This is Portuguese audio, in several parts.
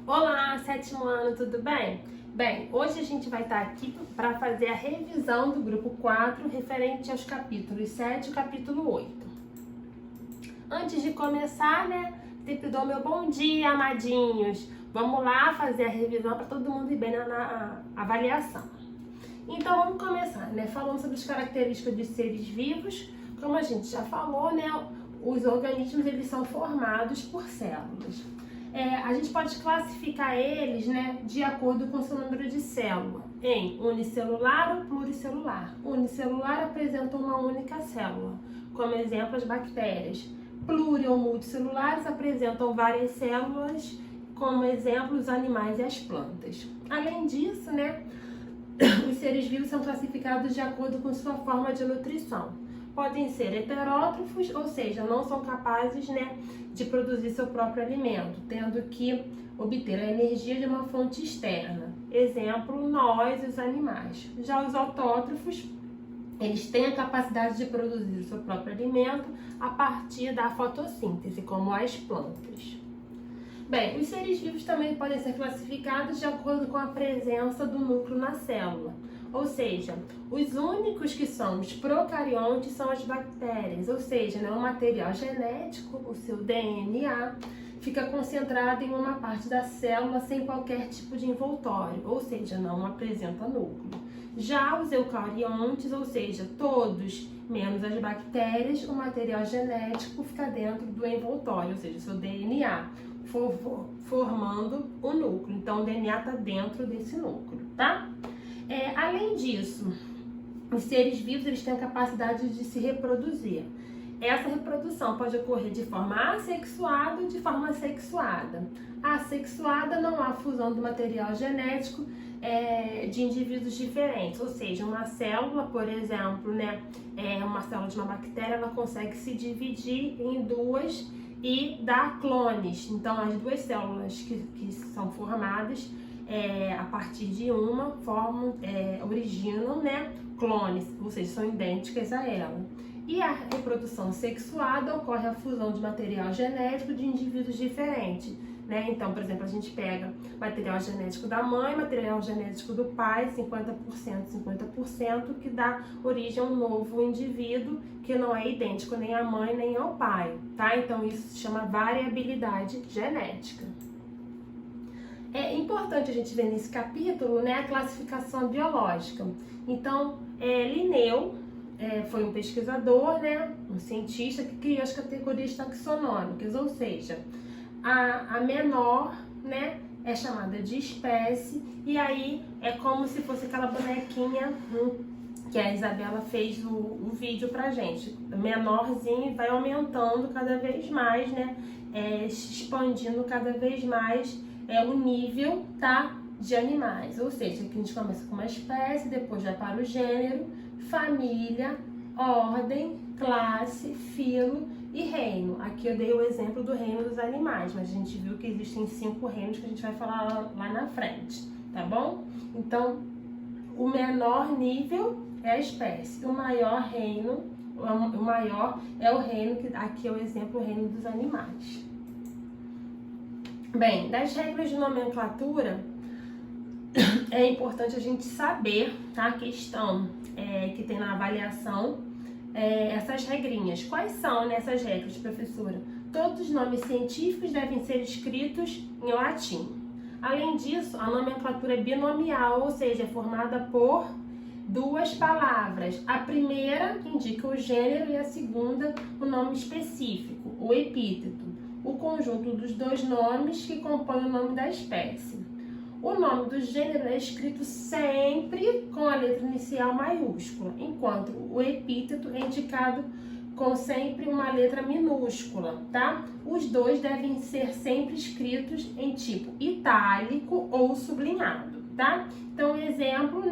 Olá, sétimo ano, tudo bem? Bem, hoje a gente vai estar aqui para fazer a revisão do grupo 4 referente aos capítulos 7 e capítulo 8. Antes de começar, sempre dou meu bom dia, amadinhos. Vamos lá fazer a revisão para todo mundo ir bem na avaliação. Então vamos começar, falando sobre as características dos seres vivos. Como a gente já falou, os organismos eles são formados por células. A gente pode classificar eles, de acordo com o seu número de célula, em unicelular ou pluricelular. Unicelular apresenta uma única célula, como exemplo as bactérias. Pluri ou multicelulares apresentam várias células, como exemplo os animais e as plantas. Além disso, os seres vivos são classificados de acordo com sua forma de nutrição. Podem ser heterótrofos, ou seja, não são capazes de produzir seu próprio alimento, tendo que obter a energia de uma fonte externa. Exemplo, nós, os animais. Já os autótrofos, eles têm a capacidade de produzir o seu próprio alimento a partir da fotossíntese, como as plantas. Bem, os seres vivos também podem ser classificados de acordo com a presença do núcleo na célula. Ou seja, os únicos que são os procariontes são as bactérias, ou seja, o material genético, o seu DNA, fica concentrado em uma parte da célula sem qualquer tipo de envoltório, ou seja, não apresenta núcleo. Já os eucariontes, ou seja, todos menos as bactérias, o material genético fica dentro do envoltório, ou seja, o seu DNA, formando o núcleo. Então, o DNA está dentro desse núcleo, tá? Além disso, os seres vivos eles têm a capacidade de se reproduzir. Essa reprodução pode ocorrer de forma assexuada ou de forma sexuada. Assexuada não há fusão do material genético de indivíduos diferentes, ou seja, uma célula, por exemplo, uma célula de uma bactéria, ela consegue se dividir em duas e dar clones. Então, as duas células que são formadas a partir de uma originam clones, ou seja, são idênticas a ela. E a reprodução sexuada ocorre a fusão de material genético de indivíduos diferentes. Então, por exemplo, a gente pega material genético da mãe, material genético do pai, 50%, 50%, que dá origem a um novo indivíduo que não é idêntico nem à mãe nem ao pai, tá? Então, isso se chama variabilidade genética. É importante a gente ver nesse capítulo a classificação biológica. Então, Linneu foi um pesquisador, um cientista que criou as categorias taxonômicas, ou seja, a menor é chamada de espécie, e aí é como se fosse aquela bonequinha que a Isabela fez o vídeo pra gente. Menorzinho vai aumentando cada vez mais, expandindo cada vez mais o nível, de animais. Ou seja, aqui a gente começa com uma espécie, depois vai para o gênero, família, ordem, classe, filo e reino. Aqui eu dei o exemplo do reino dos animais, mas a gente viu que existem 5 reinos que a gente vai falar lá na frente, tá bom? Então, o menor nível é a espécie, o maior reino, o maior é o reino, que aqui é o exemplo, o reino dos animais. Bem, das regras de nomenclatura, é importante a gente saber, a questão que tem na avaliação, essas regrinhas. Quais são essas regras, professora? Todos os nomes científicos devem ser escritos em latim. Além disso, a nomenclatura é binomial, ou seja, é formada por 2 palavras. A primeira indica o gênero e a segunda o nome específico, o epíteto. O conjunto dos 2 nomes que compõem o nome da espécie. O nome do gênero é escrito sempre com a letra inicial maiúscula, enquanto o epíteto é indicado com sempre uma letra minúscula, tá? Os 2 devem ser sempre escritos em tipo itálico ou sublinhado, tá? Então, exemplo,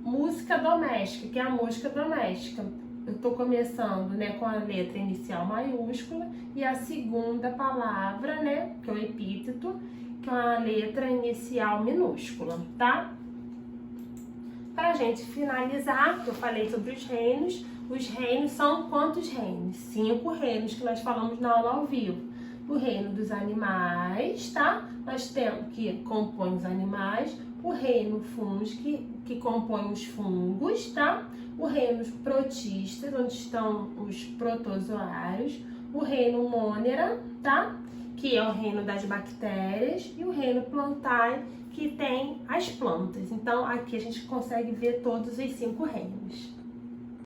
música doméstica, que é a música doméstica. Eu estou começando com a letra inicial maiúscula e a segunda palavra, que é o epíteto, com a letra inicial minúscula, tá? Para a gente finalizar, eu falei sobre os reinos são quantos reinos? 5 reinos que nós falamos na aula ao vivo. o reino dos animais, tá? Nós temos que compõe os animais, o reino fúngico, que compõe os fungos, tá? O reino protistas, onde estão os protozoários, o reino monera, tá? Que é o reino das bactérias, e o reino plantae, que tem as plantas. Então, aqui a gente consegue ver todos os 5 reinos.